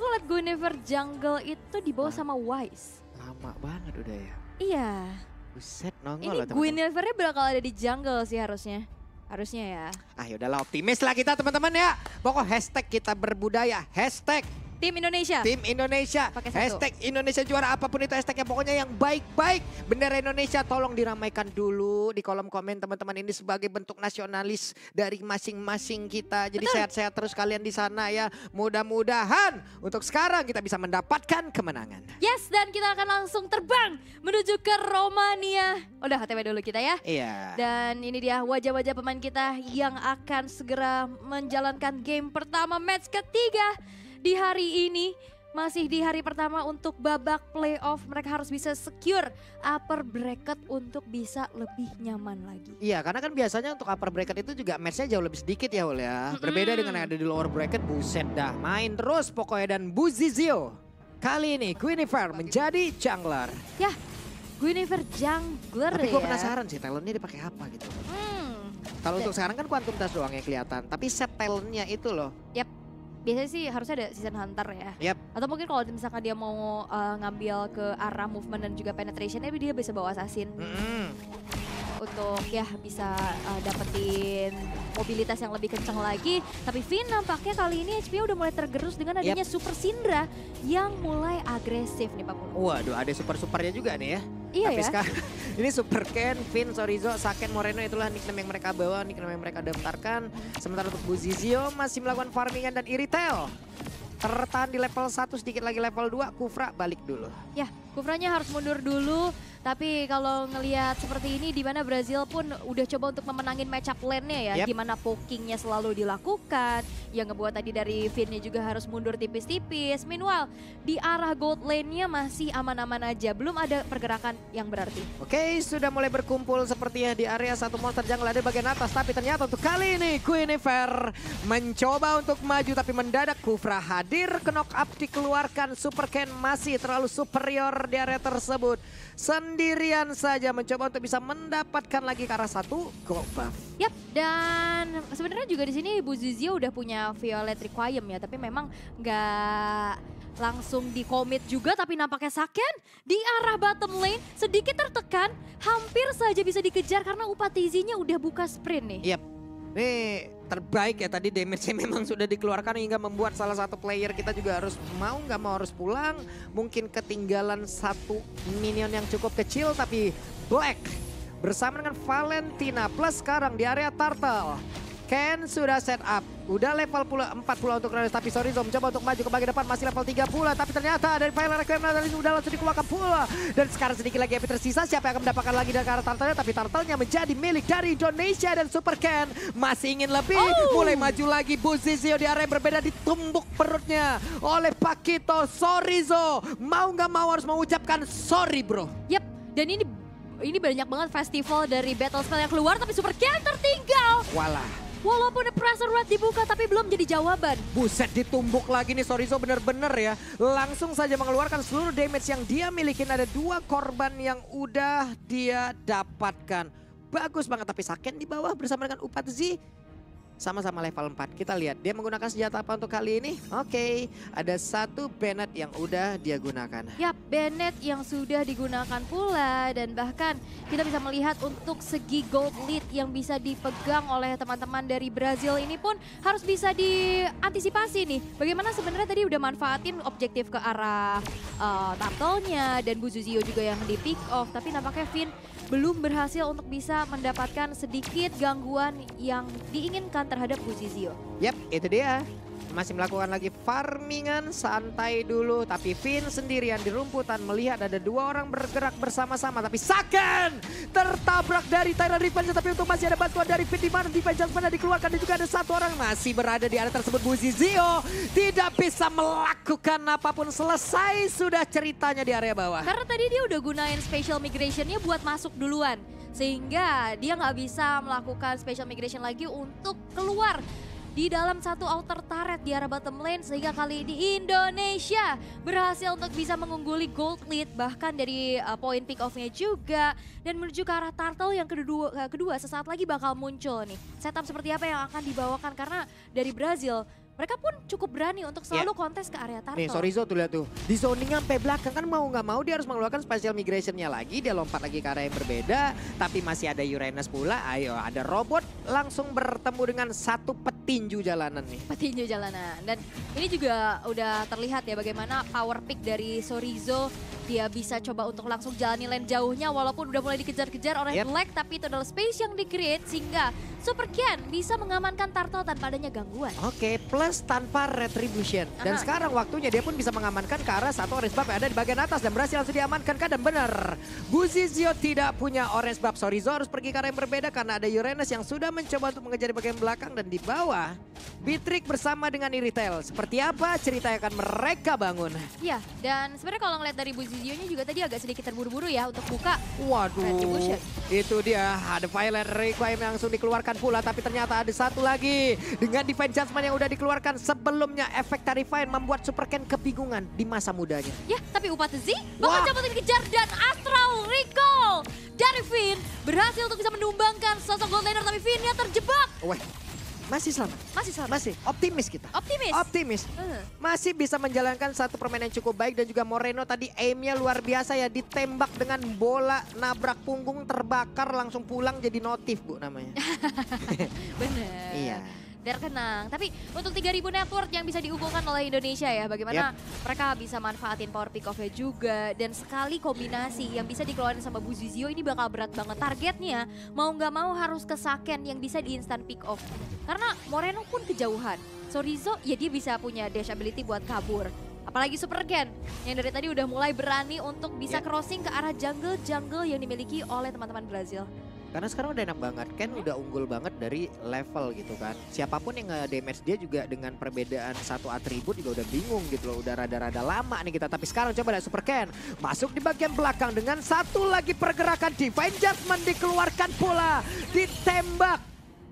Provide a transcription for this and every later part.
ngeliat Guinevere jungle itu dibawa sama Wise. Lama banget udah ya. Iya. Buset, nongol Ini loh teman-teman. Guinevere bakal ada di jungle sih harusnya. Harusnya ya. Ah yaudahlah, optimis lah kita teman-teman ya. Pokok hashtag kita berbudaya, hashtag Tim Indonesia. Tim Indonesia, Pakai satu. hashtag Indonesia juara, apapun itu hashtagnya, pokoknya yang baik-baik. Bendera Indonesia tolong diramaikan dulu di kolom komen teman-teman, ini sebagai bentuk nasionalis dari masing-masing kita. Jadi sehat-sehat terus kalian di sana ya. Mudah-mudahan untuk sekarang kita bisa mendapatkan kemenangan. Yes, dan kita akan langsung terbang menuju ke Romania. Udah HTW dulu kita ya. Iya. Dan ini dia wajah-wajah pemain kita yang akan segera menjalankan game pertama match ketiga di hari ini. Masih di hari pertama untuk babak playoff, mereka harus bisa secure upper bracket untuk bisa lebih nyaman lagi. Iya, karena kan biasanya untuk upper bracket itu juga matchnya jauh lebih sedikit ya Ul ya. Berbeda dengan yang ada di lower bracket, buset dah. Main terus pokoknya, dan Buzizio kali ini Guinevere menjadi jungler. Ya, Guinevere jungler Tapi ya. gue penasaran sih talentnya dipakai apa gitu. Kalau untuk sekarang kan Quantum Touch doang yang kelihatan, tapi set talentnya itu loh. Yap, biasanya sih harusnya ada season hunter ya. Yap. Atau mungkin kalau misalkan dia mau ngambil ke arah movement dan juga penetration, dia bisa bawa assassin. Untuk ya bisa dapetin mobilitas yang lebih kencang lagi. Tapi Finn nampaknya kali ini HP udah mulai tergerus dengan adanya Super Syndra yang mulai agresif nih Pak Pulu. Waduh, ada super-supernya juga nih ya. Iya Tapi ya. sekarang ini Super Ken, Finn, Sorizo, Saken, Moreno, itulah nickname yang mereka bawa, nickname yang mereka daftarkan. Sementara untuk Buzizio masih melakukan farmingan dan Iritel tertahan di level 1, sedikit lagi level 2, Kufra balik dulu. Ya, Kufranya harus mundur dulu. Tapi kalau ngelihat seperti ini, di mana Brazil pun udah coba untuk memenangin match up lane-nya ya. Yep. Gimana pokingnya selalu dilakukan. Yang ngebuat tadi dari Finn-nya juga harus mundur tipis-tipis. Meanwhile, di arah gold lane-nya masih aman-aman aja. Belum ada pergerakan yang berarti. Oke, sudah mulai berkumpul sepertinya di area satu monster jungle ada di bagian atas. Tapi ternyata untuk kali ini Guinevere mencoba untuk maju, tapi mendadak Kufra hadir. Knock up dikeluarkan, Super Ken masih terlalu superior di area tersebut. Sendirian saja mencoba untuk bisa mendapatkan lagi ke arah satu gold buff. Yap, dan sebenarnya juga di sini Buzizio udah punya Violet Requiem ya, tapi memang nggak langsung di commit juga, tapi nampaknya Saken di arah bottom lane sedikit tertekan, hampir saja bisa dikejar karena Upatizinya udah buka sprint nih. Yap, ini terbaik ya, tadi damage-nya memang sudah dikeluarkan hingga membuat salah satu player kita juga harus mau nggak mau harus pulang. Mungkin ketinggalan satu minion yang cukup kecil, tapi Black bersama dengan Valentina plus sekarang di area Turtle. Ken sudah set up, udah level 4 pula untuk Reyes, tapi Sorizo mencoba untuk maju ke bagian depan, masih level 3 pula, tapi ternyata dari Violet Requiem udah langsung dikeluarkan pula. Dan sekarang sedikit lagi HP tersisa, siapa yang akan mendapatkan lagi dari arah Turtle-nya, tapi Turtle-nya menjadi milik dari Indonesia, dan Super Ken masih ingin lebih, mulai maju lagi. Buzizio di area yang berbeda ditumbuk perutnya oleh Pakito. Sorizo mau nggak mau harus mengucapkan sorry bro. Yap, dan ini banyak banget festival dari battle spell yang keluar, tapi Super Ken tertinggal. Walah. Walaupun the pressure rate dibuka, tapi belum jadi jawaban. Buset, ditumbuk lagi nih Sorizo bener-bener ya. Langsung saja mengeluarkan seluruh damage yang dia milikin. Ada 2 korban yang udah dia dapatkan. Bagus banget, tapi Saken di bawah bersama dengan Upatzi. Sama-sama level 4. Kita lihat dia menggunakan senjata apa untuk kali ini. Oke, ada 1 Bennett yang udah dia gunakan. Yap, Bennett yang sudah digunakan pula, dan bahkan kita bisa melihat untuk segi gold lead yang bisa dipegang oleh teman-teman dari Brazil ini pun harus bisa diantisipasi nih. Bagaimana sebenarnya tadi udah manfaatin objektif ke arah Turtle-nya dan Buzizio juga yang di pick off, tapi nampaknya Finn belum berhasil untuk bisa mendapatkan sedikit gangguan yang diinginkan terhadap Buzizio. Yap, itu dia. Masih melakukan lagi farmingan, santai dulu. Tapi Finn sendirian di rumputan melihat ada 2 orang bergerak bersama-sama. Tapi Saken tertabrak dari Tyrant Revenge. Tapi untuk masih ada bantuan dari Finn, di mana Defense mana dikeluarkan. Dan juga ada 1 orang masih berada di area tersebut. Buzizio tidak bisa melakukan apapun. Selesai sudah ceritanya di area bawah. Karena tadi dia udah gunain special migration-nya buat masuk duluan. Sehingga dia nggak bisa melakukan special migration lagi untuk keluar di dalam satu outer turret di arah bottom lane, sehingga kali ini Indonesia berhasil untuk bisa mengungguli gold lead bahkan dari point pick off-nya juga, dan menuju ke arah Turtle yang kedua sesaat lagi bakal muncul nih. Setup seperti apa yang akan dibawakan, karena dari Brazil mereka pun cukup berani untuk selalu kontes ke area turtle. Nih Sorizo tuh lihat tuh, di zoning sampai belakang kan mau nggak mau dia harus mengeluarkan special migrationnya lagi, dia lompat lagi ke area yang berbeda, tapi masih ada Uranus pula, ayo ada robot langsung bertemu dengan satu petinju jalanan nih. Petinju jalanan, dan ini juga udah terlihat ya bagaimana power pick dari Sorizo, dia bisa coba untuk langsung jalani lane jauhnya walaupun udah mulai dikejar-kejar oleh Black, tapi itu adalah space yang di-create sehingga Super Ken bisa mengamankan turtle tanpa adanya gangguan. Oke, plus tanpa retribution. Dan sekarang waktunya dia pun bisa mengamankan ke arah satu orange buff yang ada di bagian atas dan berhasil langsung diamankan kan, dan benar. Buzizio tidak punya orange buff, Sorizo harus pergi ke arah yang berbeda karena ada Uranus yang sudah mencoba untuk mengejar di bagian belakang, dan di bawah Beatrix bersama dengan Iritel. Seperti apa cerita yang akan mereka bangun? Ya, dan sebenarnya kalau ngeliat dari Buzizio-nya juga tadi agak sedikit terburu-buru ya untuk buka. Waduh, Retribution. Itu dia ada Violet Requiem yang langsung dikeluarkan pula, tapi ternyata ada satu lagi dengan Divine Judgment yang udah dikeluarkan sebelumnya. Efek Terrifying membuat Super Ken kebingungan di masa mudanya. Ya, tapi Upatezi bakal coba untuk dikejar dan Astral Recall dari Finn berhasil untuk bisa menumbangkan sosok Gold Laner, tapi Finn-nya terjebak. Weh, masih selamat. Masih selamat. Masih optimis kita. Optimis. Optimis. Masih bisa menjalankan satu permainan yang cukup baik, dan juga Moreno tadi aimnya luar biasa ya, ditembak dengan bola nabrak punggung, terbakar langsung pulang jadi notif Bu namanya. Bener. Iya. Biar kenang. Tapi untuk 3000 network yang bisa diunggulkan oleh Indonesia ya, bagaimana mereka bisa manfaatin power pick off-nya juga, dan sekali kombinasi yang bisa dikeluarin sama Buzizio ini bakal berat banget. Targetnya mau nggak mau harus ke Saken yang bisa di instant pick off. Karena Moreno pun kejauhan. Sorizo ya dia bisa punya dash ability buat kabur. Apalagi Super Ken yang dari tadi udah mulai berani untuk bisa crossing ke arah jungle-jungle yang dimiliki oleh teman-teman Brazil. Karena sekarang udah enak banget, Ken udah unggul banget dari level gitu kan. Siapapun yang nge-damage dia juga dengan perbedaan satu atribut juga udah bingung gitu loh. Udah rada-rada lama nih kita. Tapi sekarang coba lihat Super Ken masuk di bagian belakang dengan satu lagi pergerakan. Divine Judgment dikeluarkan pula. Ditembak.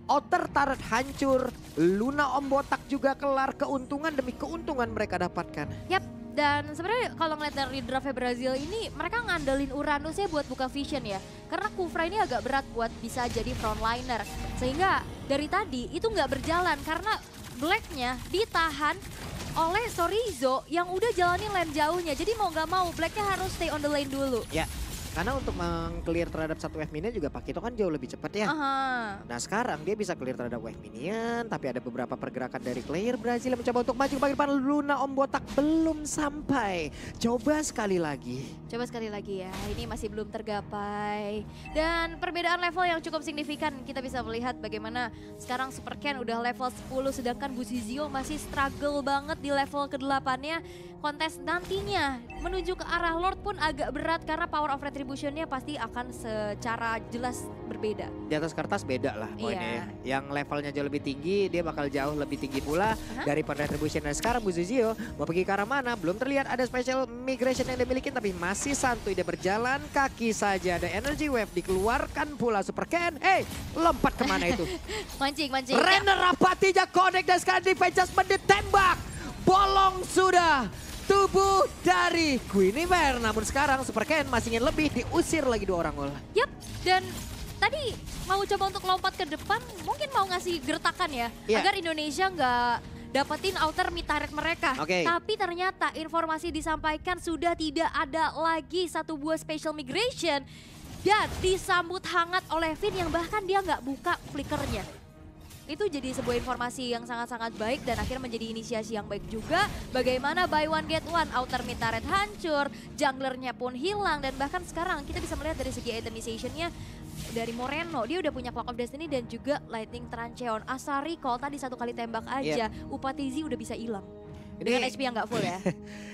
Outer turret hancur. Luna Om Botak juga kelar. Keuntungan demi keuntungan mereka dapatkan. Yap. Dan sebenarnya kalau ngeliat dari draftnya Brazil ini, mereka ngandelin Uranusnya buat buka vision ya. Karena Kufra ini agak berat buat bisa jadi frontliner. Sehingga dari tadi itu nggak berjalan karena Blacknya ditahan oleh Sorizo yang udah jalanin lane jauhnya. Jadi mau nggak mau Blacknya harus stay on the lane dulu. Ya. Karena untuk meng-clear terhadap satu wave minion juga Pakito kan jauh lebih cepat ya. Nah sekarang dia bisa clear terhadap wave minion, tapi ada beberapa pergerakan dari player Brazil yang mencoba untuk maju ke bagian depan. Luna Om Botak belum sampai. Coba sekali lagi. Coba sekali lagi ya, ini masih belum tergapai. Dan perbedaan level yang cukup signifikan, kita bisa melihat bagaimana sekarang Super Ken udah level 10 sedangkan Buzizio masih struggle banget di level ke-8-nya. Kontes nantinya menuju ke arah Lord pun agak berat karena power of retribution-nya pasti akan secara jelas berbeda. Di atas kertas beda lah poinnya ya. Yang levelnya jauh lebih tinggi, dia bakal jauh lebih tinggi pula daripada retribution. Dan sekarang Buzizio mau pergi ke arah mana? Belum terlihat ada special migration yang dimiliki, tapi masih santuy dia berjalan kaki saja. Ada energy wave dikeluarkan pula Super Ken. Lompat kemana itu? Mancing. Renner Rapatinya connect dan sekarang Divine Judgment ditembak. Bolong sudah tubuh dari Guinevere. Namun sekarang Super Ken masih ingin lebih, diusir lagi 2 orang gol. Yap, dan tadi mau coba untuk lompat ke depan, mungkin mau ngasih gertakan ya. Agar Indonesia nggak dapetin outer mid turret mereka. Tapi ternyata informasi disampaikan sudah tidak ada lagi satu buah special migration. Dan disambut hangat oleh Finn yang bahkan dia nggak buka flickernya. Itu jadi sebuah informasi yang sangat-sangat baik dan akhirnya menjadi inisiasi yang baik juga. Bagaimana buy one get one, outer mid turret hancur, junglernya pun hilang, dan bahkan sekarang kita bisa melihat dari segi itemization-nya dari Moreno, dia udah punya Clock of Destiny dan juga Lightning Trancheon. Asal recall tadi 1 kali tembak aja, Upatezi udah bisa hilang. Dengan HP yang nggak full ya.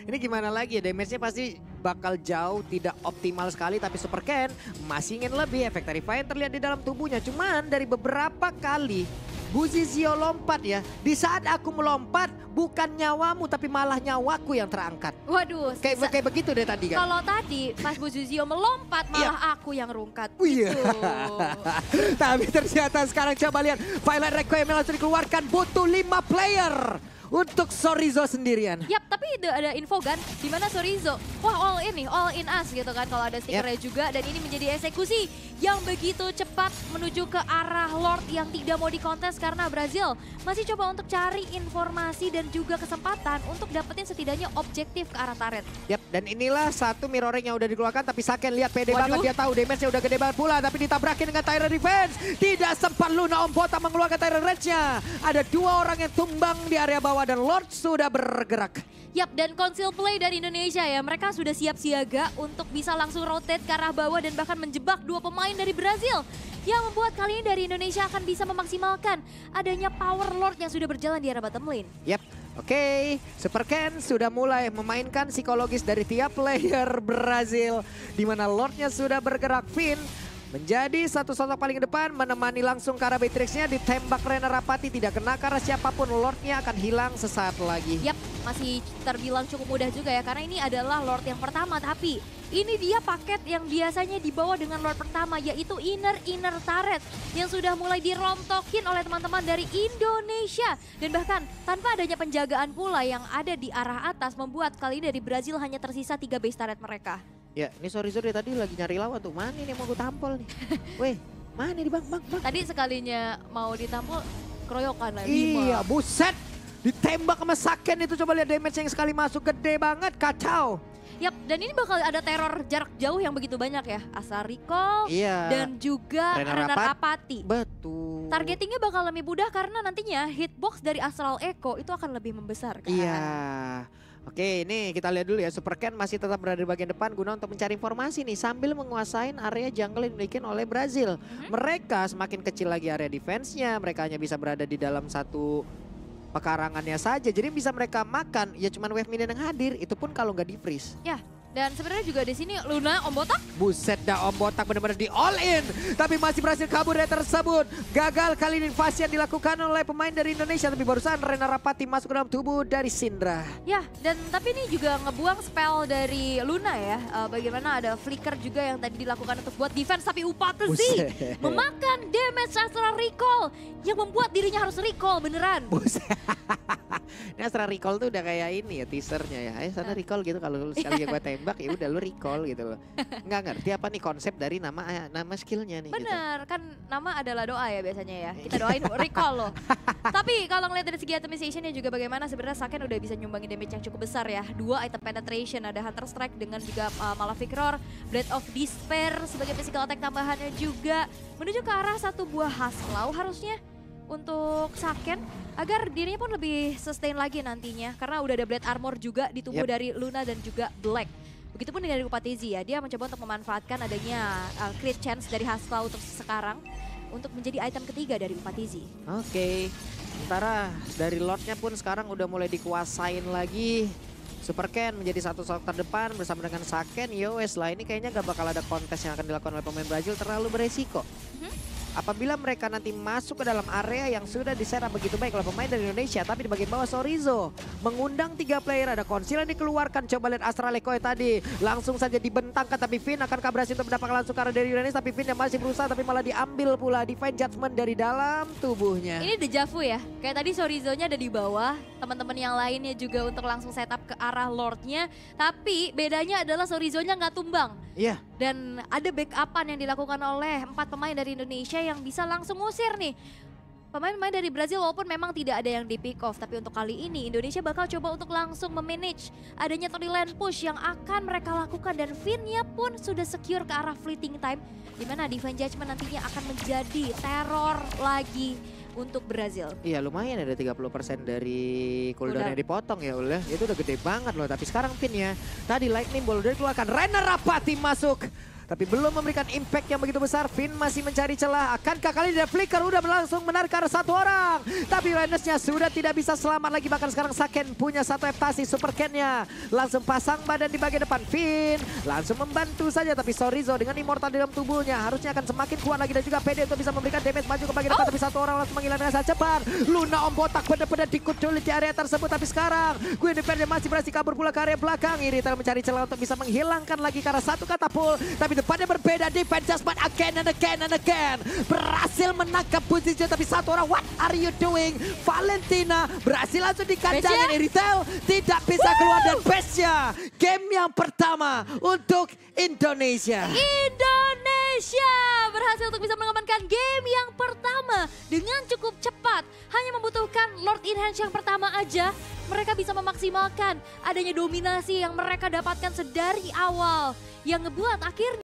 Ini gimana lagi ya, damage-nya pasti bakal jauh tidak optimal sekali, tapi Super Ken masih ingin lebih. Efek Terrifying terlihat di dalam tubuhnya, cuman dari beberapa kali Buzizio lompat ya. Di saat aku melompat bukan nyawamu tapi malah nyawaku yang terangkat. Waduh. Kayak begitu deh tadi kan. Kalau tadi pas Buzizio melompat malah aku yang rungkat. Iya. Tapi ternyata sekarang coba lihat. Violet Requiem yang langsung dikeluarkan, butuh 5 player untuk Sorizo sendirian. Yap, tapi ada info kan dimana Sorizo, wah all in nih, all in us gitu kan kalau ada stickernya juga, dan ini menjadi eksekusi yang begitu cepat menuju ke arah Lord yang tidak mau dikontes karena Brazil masih coba untuk cari informasi dan juga kesempatan untuk dapetin setidaknya objektif ke arah turret. Yap, dan inilah satu mirroring yang udah dikeluarkan, tapi Saken lihat pede banget, dia tahu damage-nya udah gede banget pula, tapi ditabrakin dengan Tyrant Defense. Tidak sempat Luna Ombota mengeluarkan Tyrant Rage-nya. Ada 2 orang yang tumbang di area bawah dan Lord sudah bergerak. Yap, dan conceal play dari Indonesia ya, mereka sudah siap siaga untuk bisa langsung rotate ke arah bawah dan bahkan menjebak 2 pemain dari Brazil. Yang membuat kali ini dari Indonesia akan bisa memaksimalkan adanya power Lord yang sudah berjalan di arah bottom lane. Yap, oke. Super Ken sudah mulai memainkan psikologis dari tiap player Brazil. Di mana Lordnya sudah bergerak, Finn menjadi satu sosok paling depan, menemani langsung ke arah Beatrix-nya, ditembak Rena Rapati, tidak kena karena siapapun Lordnya akan hilang sesaat lagi. Yap, masih terbilang cukup mudah juga ya, karena ini adalah Lord yang pertama, tapi ini dia paket yang biasanya dibawa dengan Lord pertama, yaitu inner turret yang sudah mulai dirontokin oleh teman-teman dari Indonesia. Dan bahkan tanpa adanya penjagaan pula yang ada di arah atas, membuat kali ini dari Brazil hanya tersisa 3 base turret mereka. Ya, ini sorry tadi lagi nyari lawan tuh. Mana nih yang mau gue tampol nih? Weh, mana nih bang? Tadi sekalinya mau ditampol, keroyokan lah. Iya, buset. Ditembak sama Saken itu, coba lihat damage yang sekali masuk, gede banget, kacau. Yap, dan ini bakal ada teror jarak jauh yang begitu banyak ya. Asal Recall dan juga Rena Rapati. Betul. Targetingnya bakal lebih mudah karena nantinya hitbox dari Astral Echo itu akan lebih membesar kan. Iya. Oke, ini kita lihat dulu ya. Super Ken masih tetap berada di bagian depan guna untuk mencari informasi nih sambil menguasain area jungle yang dimiliki oleh Brazil. Mereka semakin kecil lagi area defense-nya, mereka hanya bisa berada di dalam satu pekarangannya saja. Jadi bisa mereka makan ya cuman wave minion yang hadir, itu pun kalau nggak di-freeze. Ya. Dan sebenarnya juga di sini Luna Ombotak. Buset dah, Ombotak benar-benar di all in. Tapi masih berhasil kabur dari tersebut. Gagal kali ini invasi yang dilakukan oleh pemain dari Indonesia. Tapi barusan Rena Rapati masuk ke dalam tubuh dari Syndra. Ya, dan tapi ini juga ngebuang spell dari Luna ya. Bagaimana ada flicker juga yang tadi dilakukan untuk buat defense. Tapi Upatezi memakan damage Astral Recall. Yang membuat dirinya harus recall beneran. Buset. Ini Astral Recall tuh udah kayak ini ya teasernya ya. Ayo sana recall gitu, kalau sekali gue tembak ya udah lu recall gitu loh. Nggak ngerti apa nih konsep dari nama skillnya nih. Bener, gitu. Kan nama adalah doa ya biasanya ya. Kita doain recall loh. Tapi kalau ngeliat dari segi itemization juga bagaimana sebenarnya Saken udah bisa nyumbangin damage yang cukup besar ya. 2 item penetration, ada Hunter Strike dengan juga Malefic Roar, Blade of Despair sebagai physical attack tambahannya juga. Menuju ke arah satu buah Hasklaw harusnya untuk Saken agar dirinya pun lebih sustain lagi nantinya. Karena udah ada Blade Armor juga di tubuh dari Luna dan juga Black. Begitupun dengan Upatezi ya, dia mencoba untuk memanfaatkan adanya crit chance dari Hasklaw untuk sekarang untuk menjadi item ketiga dari Upatezi. Oke, sementara dari Lordnya pun sekarang udah mulai dikuasain lagi. Super Ken menjadi satu sosok terdepan bersama dengan Saken. Yowes lah, ini kayaknya gak bakal ada kontes yang akan dilakukan oleh pemain Brazil, terlalu beresiko. Apabila mereka nanti masuk ke dalam area yang sudah diserap begitu baik oleh pemain dari Indonesia. Tapi di bagian bawah Sorizo mengundang 3 player. Ada Conceal yang dikeluarkan. Coba lihat Astral Echo tadi. Langsung saja dibentangkan. Tapi Finn akankah berhasil untuk mendapatkan langsung ke arah dari Indonesia. Tapi Finn yang masih berusaha. Tapi malah diambil pula Divine Judgment dari dalam tubuhnya. Ini dejavu ya. Kayak tadi Sorizo-nya ada di bawah. Teman-teman yang lainnya juga untuk langsung setup ke arah Lord-nya. Tapi bedanya adalah Sorizo-nya nggak tumbang. Iya. Dan ada backupan yang dilakukan oleh 4 pemain dari Indonesia yang bisa langsung ngusir nih pemain-pemain dari Brazil, walaupun memang tidak ada yang di pick off. Tapi untuk kali ini Indonesia bakal coba untuk langsung memanage adanya early lane push yang akan mereka lakukan. Dan Finn-nya pun sudah secure ke arah fleeting time, dimana Divine Judgment nantinya akan menjadi teror lagi untuk Brazil. Iya lumayan ada 30% dari cooldown yang dipotong ya udah. Itu udah gede banget loh. Tapi sekarang Finn-nya tadi Lightning Ball udah dikeluarkan. Rena Rapati masuk. Tapi belum memberikan impact yang begitu besar. Finn masih mencari celah. Akankah kali ini Flicker udah langsung menarik ke arah 1 orang. Tapi Renesnya sudah tidak bisa selamat lagi. Bahkan sekarang Saken punya 1 eptasi. Super Ken-nya langsung pasang badan di bagian depan. Finn langsung membantu saja. Tapi Sorizo dengan immortal di dalam tubuhnya harusnya akan semakin kuat lagi. Dan juga pede untuk bisa memberikan damage maju ke bagian depan. Tapi 1 orang langsung menghilangkan sangat cepat. Luna Ombotak benar-benar dikuculit di area tersebut. Tapi sekarang Queen Defender masih berhasil kabur pula ke area belakang. Iritel mencari celah untuk bisa menghilangkan lagi ke arah 1 katapul. Tapi depannya berbeda, Divine Judgment again and again and again. Berhasil menangkap posisi, tapi 1 orang, what are you doing? Valentina berhasil langsung dikandangin. Iritel tidak bisa keluar dan base-nya. Game yang pertama untuk Indonesia. Indonesia Indonesia berhasil untuk bisa mengamankan game yang pertama dengan cukup cepat. Hanya membutuhkan Lord Enhance yang pertama aja, mereka bisa memaksimalkan adanya dominasi yang mereka dapatkan sedari awal. Yang ngebuat akhirnya